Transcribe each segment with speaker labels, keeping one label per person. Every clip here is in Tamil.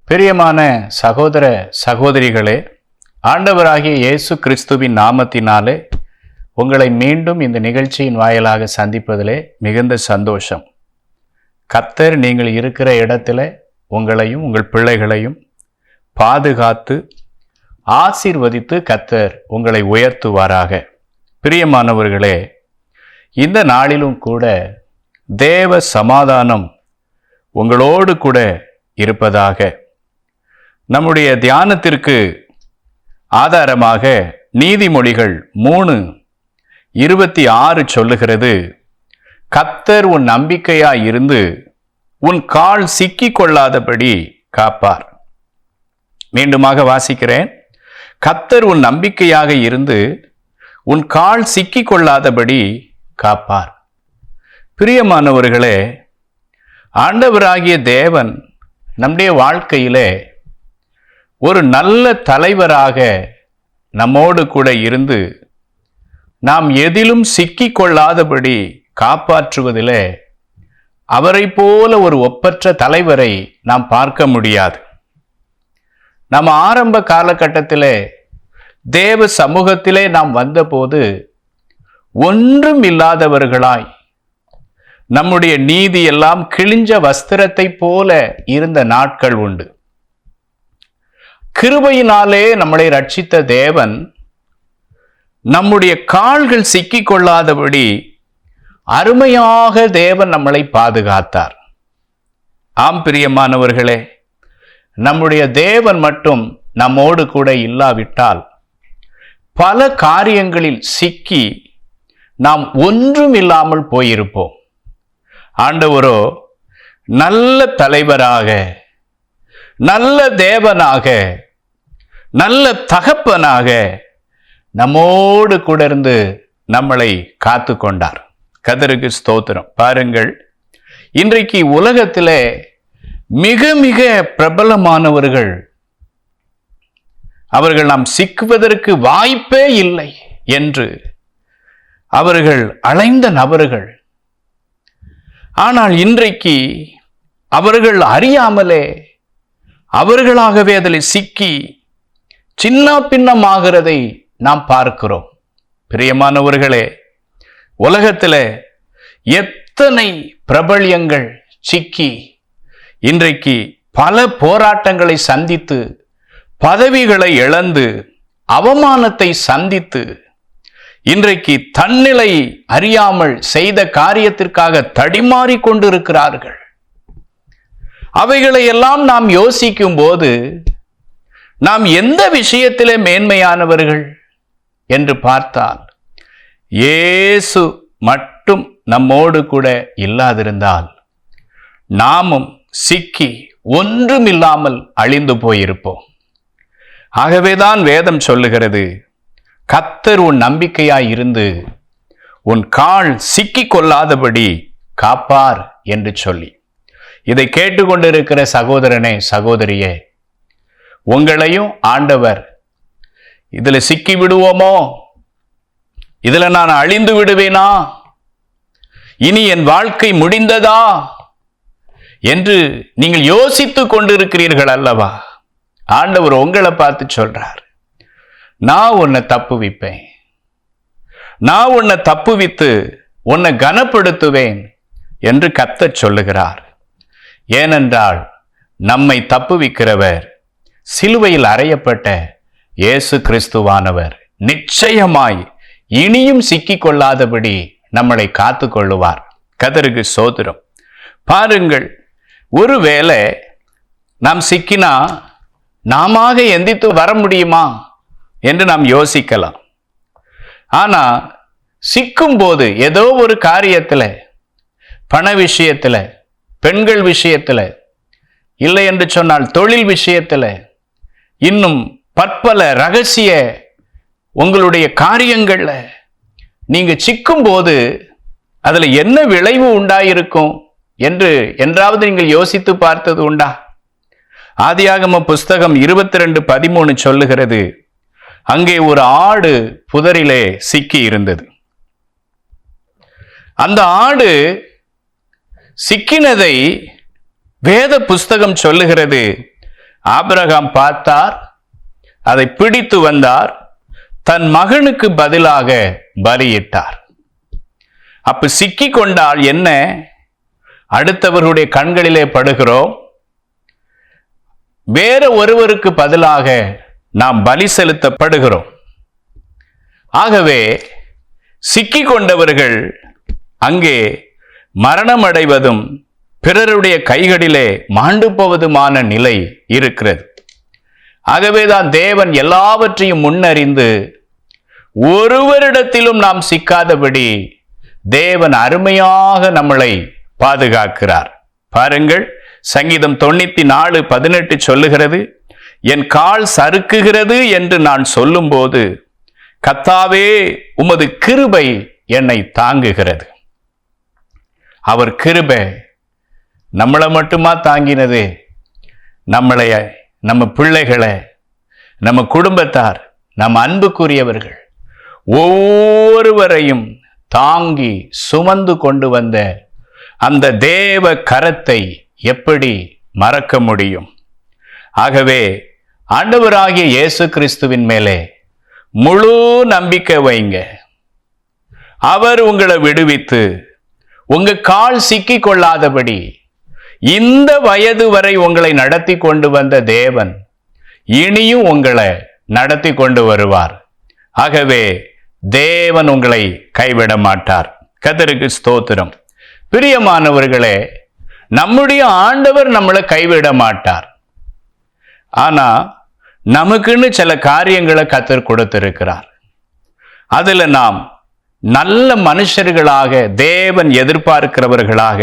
Speaker 1: பிரியமான சகோதர சகோதரிகளே, ஆண்டவராகிய இயேசு கிறிஸ்துவின் நாமத்தினாலே உங்களை மீண்டும் இந்த நிகழ்ச்சியின் வாயிலாக சந்திப்பதிலே மிகுந்த சந்தோஷம். கர்த்தர் நீங்கள் இருக்கிற இடத்துல உங்களையும் உங்கள் பிள்ளைகளையும் பாதுகாத்து ஆசீர்வதித்து கர்த்தர் உங்களை உயர்த்துவாராக. பிரியமானவர்களே, இந்த நாளிலும் கூட தேவ சமாதானம் உங்களோடு கூட இருப்பதாக. நம்முடைய தியானத்திற்கு ஆதாரமாக நீதிமொழிகள் 3:26 சொல்லுகிறது, கர்த்தர் உன் நம்பிக்கையாய் இருந்து உன் கால் சிக்கிக் கொள்ளாதபடி காப்பார். மீண்டுமாக வாசிக்கிறேன். கர்த்தர் உன் நம்பிக்கையாக இருந்து உன் கால் சிக்கிக் கொள்ளாதபடி காப்பார். பிரியமானவர்களே, ஆண்டவராகிய தேவன் நம்முடைய வாழ்க்கையிலே ஒரு நல்ல தலைவராக நம்மோடு கூட இருந்து நாம் எதிலும் சிக்கிக் கொள்ளாதபடி காப்பாற்றுவதிலே அவரை போல ஒரு ஒப்பற்ற தலைவரை நாம் பார்க்க முடியாது. நம்ம ஆரம்ப காலகட்டத்திலே தேவ சமூகத்திலே நாம் வந்தபோது ஒன்றும் இல்லாதவர்களாய் நம்முடைய நீதி எல்லாம் கிழிஞ்ச வஸ்திரத்தை போல இருந்த நாட்கள் உண்டு. கிருபையினாலே நம்மளை ரட்சித்த தேவன் நம்முடைய கால்கள் சிக்கிக் கொள்ளாதபடி அருமையாக தேவன் நம்மளை பாதுகாத்தார். ஆம் பிரியமானவர்களே, நம்முடைய தேவன் மட்டும் நம்மோடு கூட இல்லாவிட்டால் பல காரியங்களில் சிக்கி நாம் ஒன்றும் இல்லாமல் போயிருப்போம். ஆண்டவரோ நல்ல தலைவராக, நல்ல தேவனாக, நல்ல தகப்பனாக நம்மோடு கூட இருந்து நம்மளை காத்து கொண்டார். கர்த்தருக்கு ஸ்தோத்திரம். பாருங்கள், இன்றைக்கு உலகத்திலே மிக மிக பிரபலமானவர்கள், அவர்கள் நாம் சிக்குவதற்கு வாய்ப்பே இல்லை என்று அவர்கள் அலைந்த நபர்கள். ஆனால் இன்றைக்கு அவர்கள் அறியாமலே அவர்களாகவே அதில் சிக்கி சின்ன பின்னமாகிறதை நாம் பார்க்கிறோம். பிரியமானவர்களே, உலகத்தில் எத்தனை பிரபல்யங்கள் சிக்கி இன்றைக்கு பல போராட்டங்களை சந்தித்து பதவிகளை இழந்து அவமானத்தை சந்தித்து இன்றைக்கு தன்னிலை அறியாமல் செய்த காரியத்திற்காக தடிமாறிக் கொண்டிருக்கிறார்கள். அவைகளை எல்லாம் நாம் யோசிக்கும் போது நாம் எந்த விஷயத்திலே மேன்மையானவர்கள் என்று பார்த்தால், இயேசு மட்டும் நம்மோடு கூட இல்லாதிருந்தால் நாமும் சிக்கி ஒன்றுமில்லாமல் அழிந்து போயிருப்போம். ஆகவேதான் வேதம் சொல்லுகிறது, கர்த்தர் உன் நம்பிக்கையாய் இருந்து உன் கால் சிக்கிக் கொள்ளாதபடி காப்பார் என்று சொல்லி. இதை கேட்டுக்கொண்டிருக்கிற சகோதரனே, சகோதரியே, உங்களையும் ஆண்டவர் இதுல சிக்கி விடுவோமோ, இதுல நான் அழிந்து விடுவேனா, இனி என் வாழ்க்கை முடிந்ததா என்று நீங்கள் யோசித்துக் கொண்டிருக்கிறீர்கள் அல்லவா? ஆண்டவர் உங்களை பார்த்து சொல்றார், நான் உன்னை தப்புவிப்பேன், நான் உன்னை தப்புவித்து உன்னை கனப்படுத்துவேன் என்று கர்த்தர் சொல்லுகிறார். ஏனென்றால் நம்மை தப்புவிக்கிறவர், சிலுவையில் அறையப்பட்ட இயேசு கிறிஸ்துவானவர் நிச்சயமாய் இனியும் சிக்கிக் கொள்ளாதபடி நம்மளை காத்து கொள்ளுவார். கர்த்தருக்கு ஸ்தோத்திரம். பாருங்கள், ஒருவேளை நாம் சிக்கினா நாம எந்தித்து வர முடியுமா என்று நாம் யோசிக்கலாம். ஆனா சிக்கும் போது ஏதோ ஒரு காரியத்துல, பண விஷயத்துல, பெண்கள் விஷயத்துல, இல்லை என்று சொன்னால் தொழில் விஷயத்துல, இன்னும் பற்பல ரகசிய உங்களுடைய காரியங்கள்ல நீங்க சிக்கும் போது அதுல என்ன விளைவு உண்டாயிருக்கும் என்று என்றாவது நீங்கள் யோசித்து பார்த்தது உண்டா? ஆதியாகம புஸ்தகம் 22:13 சொல்லுகிறது, அங்கே ஒரு ஆடு புதரிலே சிக்கி இருந்தது. அந்த ஆடு சிக்கினதை வேத புஸ்தகம் சொல்லுகிறது, ஆபிரகாம் பார்த்தார், அதை பிடித்து வந்தார், தன் மகனுக்கு பதிலாக பலியிட்டார். அப்ப சிக்கி கொண்டால் என்ன? அடுத்தவர்களுடைய கண்களிலே படுகிறோம். வேற ஒருவருக்கு பதிலாக நாம் பலி செலுத்தப்படுகிறோம். ஆகவே சிக்கி கொண்டவர்கள் அங்கே மரணம் அடைவதும் பிறருடைய கைகளிலே மாண்டு போவதுமான நிலை இருக்கிறது. ஆகவேதான் தேவன் எல்லாவற்றையும் முன்னறிந்து ஒருவரிடத்திலும் நாம் சிக்காதபடி தேவன் அருமையாக நம்மளை பாதுகாக்கிறார். பாருங்கள், சங்கீதம் 94:18 சொல்லுகிறது, என் கால் சறுக்குகிறது என்று நான் சொல்லும்போது கர்த்தாவே உமது கிருபை என்னை தாங்குகிறது. அவர் கிருபை நம்மளை மட்டுமா தாங்கினது? நம்ம பிள்ளைகளை, நம்ம குடும்பத்தார், நம்ம அன்புக்குரியவர்கள் ஒவ்வொருவரையும் தாங்கி சுமந்து கொண்டு வந்த அந்த தேவ கரத்தை எப்படி மறக்க முடியும்? ஆகவே ஆண்டவராகிய இயேசு கிறிஸ்துவின் மேலே முழு நம்பிக்கை வைங்க. அவர் உங்களை விடுவித்து உங்க கால் சிக்கி கொள்ளாதபடி இந்த வயது வரை உங்களை நடத்தி கொண்டு வந்த தேவன் இனியும் உங்களை நடத்தி கொண்டு வருவார். ஆகவே தேவன் உங்களை கைவிட மாட்டார். கர்த்தருக்கு ஸ்தோத்திரம். பிரியமானவர்களே, நம்முடைய ஆண்டவர் நம்மளை கைவிட மாட்டார். ஆனா நமக்குன்னு சில காரியங்களை கர்த்தர் கொடுத்திருக்கிறார். அதுல நாம் நல்ல மனுஷர்களாக, தேவன் எதிர்பார்க்கிறவர்களாக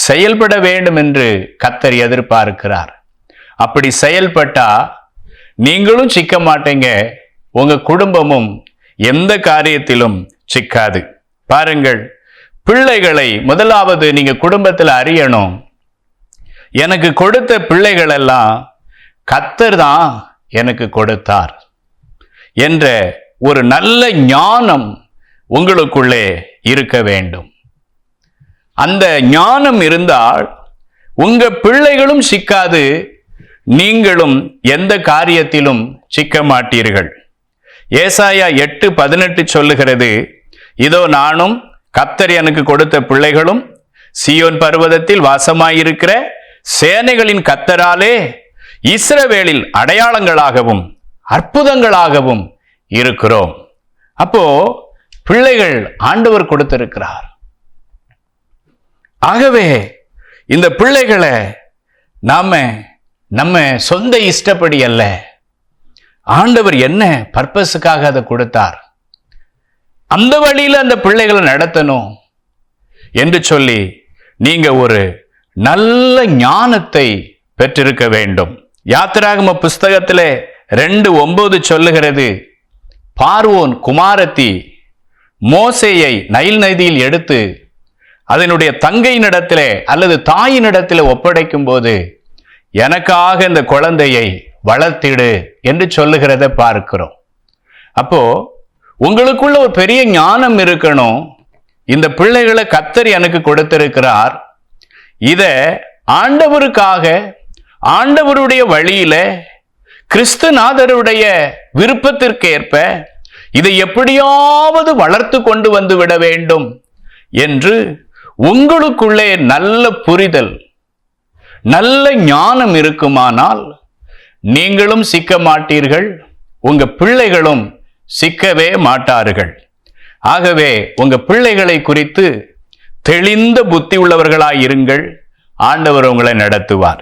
Speaker 1: செயல்பட வேண்டும் என்று கர்த்தர் எதிர்பார்க்கிறார். அப்படி செயல்பட்டா நீங்களும் சிக்க மாட்டீங்க, உங்க குடும்பமும் எந்த காரியத்திலும் சிக்காது. பாருங்கள், பிள்ளைகளை முதலாவது நீங்க குடும்பத்தில் அறியணும். எனக்கு கொடுத்த பிள்ளைகள் எல்லாம் கர்த்தர் தான் எனக்கு கொடுத்தார் என்ற ஒரு நல்ல ஞானம் உங்களுக்குள்ளே இருக்க வேண்டும். அந்த ஞானம் இருந்தால் உங்க பிள்ளைகளும் சிக்காது, நீங்களும் எந்த காரியத்திலும் சிக்க மாட்டீர்கள். ஏசாயா 8:18 சொல்லுகிறது, இதோ நானும் கர்த்தர் எனக்கு கொடுத்த பிள்ளைகளும் சீயோன் பர்வதத்தில் வாசமாயிருக்கிற சேனைகளின் கர்த்தராலே இஸ்ரவேலில் அடையாளங்களாகவும் அற்புதங்களாகவும் இருக்கிறோம். அப்போ பிள்ளைகள் ஆண்டவர் கொடுத்திருக்கிறார். ஆகவே இந்த பிள்ளைகளை நம்ம சொந்த இஷ்டப்படி அல்ல, ஆண்டவர் என்ன பர்பஸுக்காக அதை கொடுத்தார், அந்த வழியில் அந்த பிள்ளைகளை நடத்தணும் என்று சொல்லி நீங்க ஒரு நல்ல ஞானத்தை பெற்றிருக்க வேண்டும். யாத்திராகம புஸ்தகத்திலே 2:9 சொல்லுகிறது, பார்வோன் குமாரத்தி மோசேயை நைல் நதியில் எடுத்து அதனுடைய தங்கையினிடத்திலே அல்லது தாயினிடத்திலே ஒப்படைக்கும் போது எனக்காக இந்த குழந்தையை வளர்த்திடு என்று சொல்லுகிறத பார்க்கிறோம். அப்போ உங்களுக்குள்ள ஒரு பெரிய ஞானம் இருக்கணும். இந்த பிள்ளைகளை கர்த்தர் எனக்கு கொடுத்திருக்கிறார், இத ஆண்டவருக்காக, ஆண்டவருடைய வழியில, கிறிஸ்துநாதருடைய விருப்பத்திற்கேற்ப இதை எப்படியாவது வளர்த்து கொண்டு வந்து விட வேண்டும் என்று உங்களுக்குள்ளே நல்ல புரிதல், நல்ல ஞானம் இருக்குமானால் நீங்களும் சிக்க மாட்டீர்கள், உங்க பிள்ளைகளும் சிக்கவே மாட்டார்கள். ஆகவே உங்க பிள்ளைகளை குறித்து தெளிந்த புத்தி உள்ளவர்களாய் இருங்கள், ஆண்டவர் உங்களை நடத்துவார்.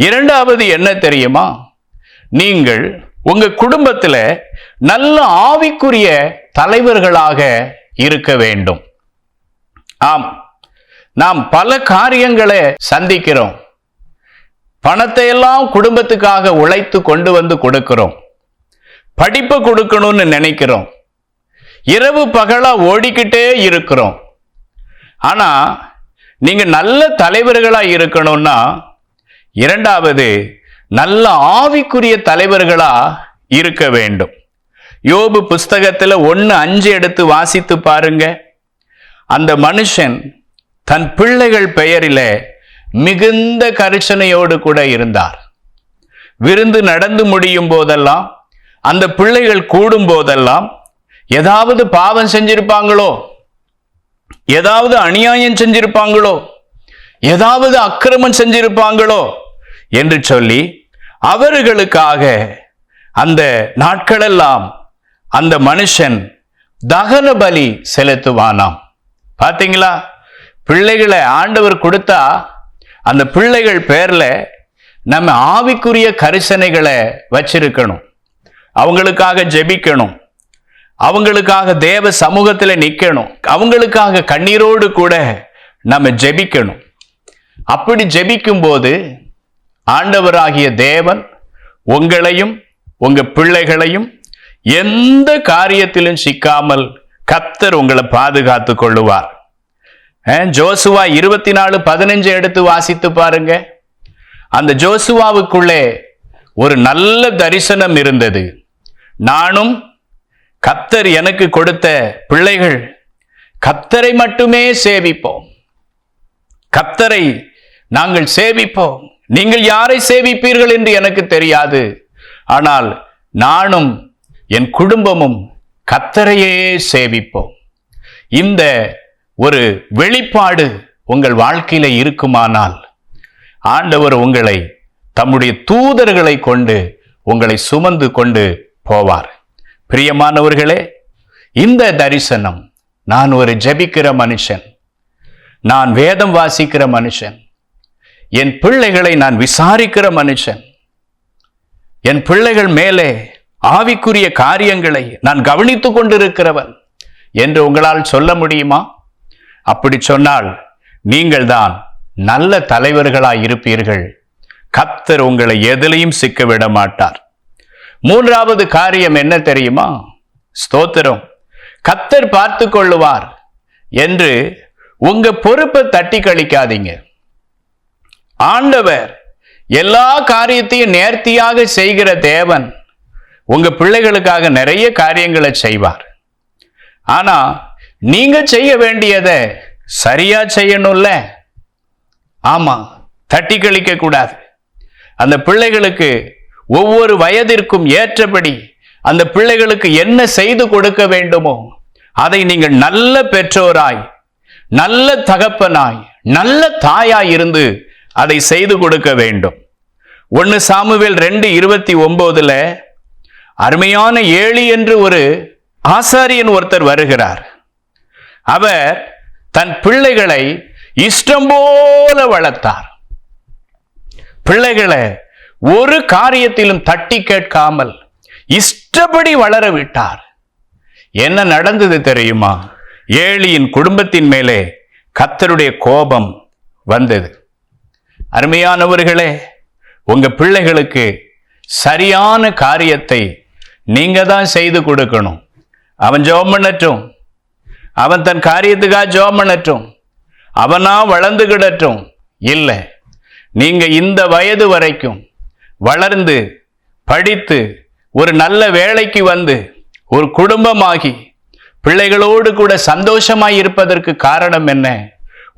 Speaker 1: இரண்டாவது என்ன தெரியுமா? நீங்கள் உங்க குடும்பத்துல நல்ல ஆவிக்குரிய தலைவர்களாக இருக்க வேண்டும். ஆம், நாம் பல காரியங்களை சந்திக்கிறோம். பணத்தை எல்லாம் குடும்பத்துக்காக உழைத்து கொண்டு வந்து கொடுக்கிறோம், படிப்பை கொடுக்கணும்னு நினைக்கிறோம், இரவு பகலா ஓடிக்கிட்டே இருக்கிறோம். ஆனா நீங்க நல்ல தலைவர்களா இருக்கணும்னா இரண்டாவது நல்ல ஆவிக்குரிய தலைவர்களா இருக்க வேண்டும். யோபு புஸ்தகத்துல 1:5 எடுத்து வாசித்து பாருங்க. அந்த மனுஷன் தன் பிள்ளைகள் பெயரிலே மிகுந்த கரிசனையோடு கூட இருந்தார். விருந்து நடந்து முடியும் போதெல்லாம், அந்த பிள்ளைகள் கூடும் போதெல்லாம் ஏதாவது பாவம் செஞ்சிருப்பாங்களோ, ஏதாவது அநியாயம் செஞ்சிருப்பாங்களோ, ஏதாவது அக்கிரமம் செஞ்சிருப்பாங்களோ என்று சொல்லி அவர்களுக்காக அந்த நாட்களெல்லாம் அந்த மனுஷன் தகன பலி செலுத்துவானாம். பாத்தீங்களா? பிள்ளைகளை ஆண்டவர் கொடுத்தா அந்த பிள்ளைகள் பேர்ல நம்ம ஆவிக்குரிய கரிசனைகளை வச்சிருக்கணும். அவங்களுக்காக ஜெபிக்கணும், அவங்களுக்காக தேவ சமூகத்தில் நிற்கணும், அவங்களுக்காக கண்ணீரோடு கூட நம்ம ஜெபிக்கணும். அப்படி ஜெபிக்கும் போது ஆண்டவராகிய தேவன் உங்களையும் உங்க பிள்ளைகளையும் எந்த காரியத்திலும் சிக்காமல் கர்த்தர் உங்களை பாதுகாத்து கொள்ளுவார். ஜோசுவா 24:15 எடுத்து வாசித்து பாருங்க. அந்த ஜோசுவாவுக்குள்ளே ஒரு நல்ல தரிசனம் இருந்தது. நானும் கர்த்தர் எனக்கு கொடுத்த பிள்ளைகள் கர்த்தரை மட்டுமே சேவிப்போம், கர்த்தரை நாங்கள் சேவிப்போம். நீங்கள் யாரை சேவிப்பீர்கள் என்று எனக்கு தெரியாது, ஆனால் நானும் என் குடும்பமும் கர்த்தரையே சேவிப்போம். இந்த ஒரு வெளிப்பாடு உங்கள் வாழ்க்கையில இருக்குமானால் ஆண்டவர் உங்களை தம்முடைய தூதர்களை கொண்டு உங்களை சுமந்து கொண்டு போவார். பிரியமானவர்களே, இந்த தரிசனம், நான் ஒரு ஜெபிக்கிற மனுஷன், நான் வேதம் வாசிக்கிற மனுஷன், என் பிள்ளைகளை நான் விசாரிக்கிற மனுஷன், என் பிள்ளைகள் மேலே ஆவிக்குரிய காரியங்களை நான் கவனித்துக் கொண்டிருக்கிறவன் என்று உங்களால் சொல்ல முடியுமா? அப்படி சொன்னால் நீங்கள் தான் நல்ல தலைவர்களாய் இருப்பீர்கள். கர்த்தர் உங்களை எதிலையும் சிக்க விட மாட்டார். மூன்றாவது காரியம் என்ன தெரியுமா? ஸ்தோத்திரம். கர்த்தர் பார்த்து கொள்ளுவார் என்று உங்க பொறுப்பை தட்டி கழிக்காதீங்க. ஆண்டவர் எல்லா காரியத்தையும் நேர்த்தியாக செய்கிற தேவன் உங்க பிள்ளைகளுக்காக நிறைய காரியங்களை செய்வார். ஆனா நீங்க செய்ய வேண்டியதை சரியா செய்யணும்ல. ஆமா, தட்டி கழிக்க கூடாது. அந்த பிள்ளைகளுக்கு ஒவ்வொரு வயதிற்கும் ஏற்றபடி அந்த பிள்ளைகளுக்கு என்ன செய்து கொடுக்க வேண்டுமோ அதை நீங்கள் நல்ல பெற்றோராய், நல்ல தகப்பனாய், நல்ல தாயாய் இருந்து அதை செய்து கொடுக்க வேண்டும். 1 சாமுவேல் 2:29 அருமையான ஏலி என்று ஒரு ஆசாரியன் ஒருத்தர் வருகிறார். அவர் தன் பிள்ளைகளை இஷ்டம் போல வளர்த்தார். பிள்ளைகளை ஒரு காரியத்திலும் தட்டி கேட்காமல் இஷ்டப்படி வளர விட்டார். என்ன நடந்தது தெரியுமா? ஏலியின் குடும்பத்தின் மேலே கர்த்தருடைய கோபம் வந்தது. அருமையானவர்களே, உங்க பிள்ளைகளுக்கு சரியான காரியத்தை நீங்க தான் செய்து கொடுக்கணும். அவன் ஜெபம் பண்ணட்டும், அவன் தன் காரியத்துக்காக ஜெபம் பண்ணட்டும், அவனா வளர்ந்துகிடட்டும். இல்லை, நீங்க இந்த வயது வரைக்கும் வளர்ந்து படித்து ஒரு நல்ல வேலைக்கு வந்து ஒரு குடும்பமாகி பிள்ளைகளோடு கூட சந்தோஷமாய் இருப்பதற்கு காரணம் என்ன?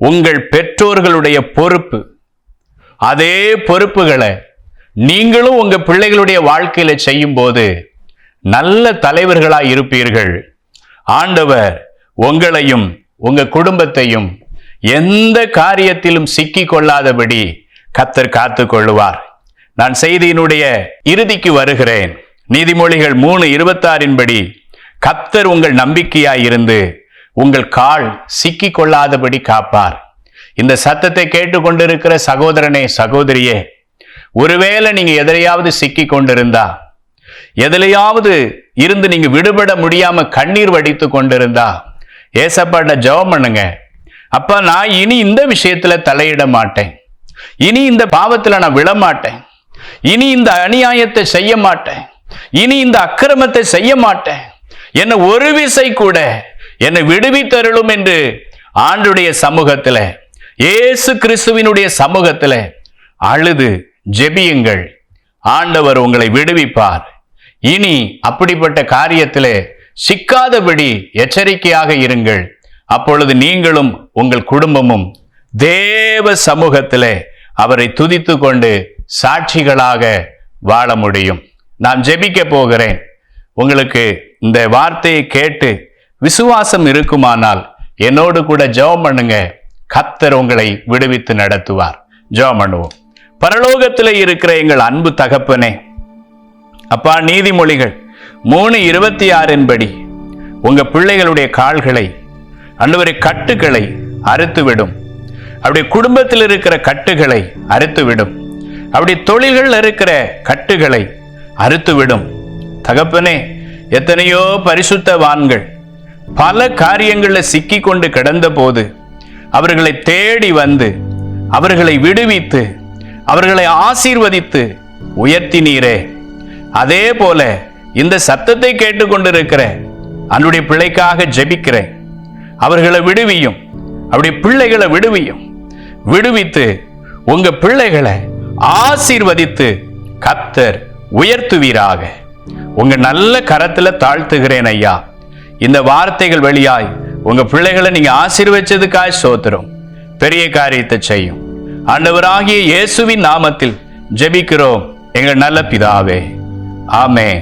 Speaker 1: உங்கள் பெற்றோர்களுடைய பொறுப்பு. அதே பொறுப்புகளை நீங்களும் உங்க பிள்ளைகளுடைய வாழ்க்கையில செய்யும் போது நல்ல தலைவர்களாய் இருப்பீர்கள். ஆண்டவர் உங்களையும் உங்க குடும்பத்தையும் எந்த காரியத்திலும் சிக்கி கொள்ளாதபடி கர்த்தர் காத்து கொள்ளுவார். நான் செய்தியினுடைய இறுதிக்கு வருகிறேன். நீதிமொழிகள் 3:26 கர்த்தர் உங்கள் நம்பிக்கையாய் இருந்து உங்கள் கால் சிக்கி கொள்ளாதபடி காப்பார். இந்த சத்தத்தை கேட்டுக்கொண்டிருக்கிற சகோதரனே, சகோதரியே, ஒருவேளை நீங்க எதிலையாவது சிக்கி கொண்டிருந்தா, எதிலையாவது இருந்து நீங்க விடுபட முடியாம கண்ணீர் வடித்து கொண்டிருந்தா, ஏசப்பாட்ட ஜெபம் பண்ணுங்க. அப்பா, நான் இனி இந்த விஷயத்துல தலையிட மாட்டேன், இனி இந்த பாவத்துல நான் விழமாட்டேன், இனி இந்த அநியாயத்தை செய்ய மாட்டேன், இனி இந்த அக்கிரமத்தை செய்ய மாட்டேன், என்னை ஒரு விசை கூட என்னை விடுவித்தருளும் என்று ஆண்டுடைய சமூகத்துல, இயேசு கிறிஸ்துவினுடைய சமூகத்துல அழுது ஜெபியுங்கள். ஆண்டவர் உங்களை விடுவிப்பார். இனி அப்படிப்பட்ட காரியத்திலே சிக்காதபடி எச்சரிக்கையாக இருங்கள். அப்பொழுது நீங்களும் உங்கள் குடும்பமும் தேவ சமூகத்திலே அவரை துதித்து கொண்டு சாட்சிகளாக வாழ முடியும். நான் ஜெபிக்க போகிறேன். உங்களுக்கு இந்த வார்த்தையை கேட்டு விசுவாசம் இருக்குமானால் என்னோடு கூட ஜெபம் பண்ணுங்க. கர்த்தர் உங்களை விடுவித்து நடத்துவார். ஜெபம் பண்ணுவோம். பரலோகத்தில் இருக்கிற எங்கள் அன்பு தகப்பனே, அப்பா, நீதிமொழிகள் 3:26 படி உங்க பிள்ளைகளுடைய கால்களை, ஆண்டவரே, கட்டுகளை அறுத்துவிடும். அப்படி குடும்பத்தில் இருக்கிற கட்டுகளை அறுத்துவிடும். அப்படி தொழில்கள் இருக்கிற கட்டுகளை அறுத்துவிடும். தகப்பனே, எத்தனையோ பரிசுத்தவான்கள் பல காரியங்களில் சிக்கி கொண்டு கிடந்த போது அவர்களை தேடி வந்து அவர்களை விடுவித்து அவர்களை ஆசீர்வதித்து உயர்த்தினீரே. அதே போல இந்த சத்தத்தை கேட்டுக்கொண்டிருக்கிற அன்னுடைய பிள்ளைக்காக ஜெபிக்கிறேன். அவர்களை விடுவியும். அப்படி பிள்ளைகளை விடுவித்து உங்க பிள்ளைகளை ஆசீர்வதித்து கர்த்தர் உயர்த்துவீராக. உங்க நல்ல கரத்துல தாழ்த்துகிறேன் ஐயா. இந்த வார்த்தைகள் வழியாய் உங்க பிள்ளைகளை நீங்க ஆசீர்வதிச்சதுக்காய் ஸ்தோத்திரம். பெரிய காரியத்தை செய்யும். ஆண்டவராகிய இயேசுவின் நாமத்தில் ஜெபிக்கிறோம் எங்கள் நல்ல பிதாவே. ஆமென்.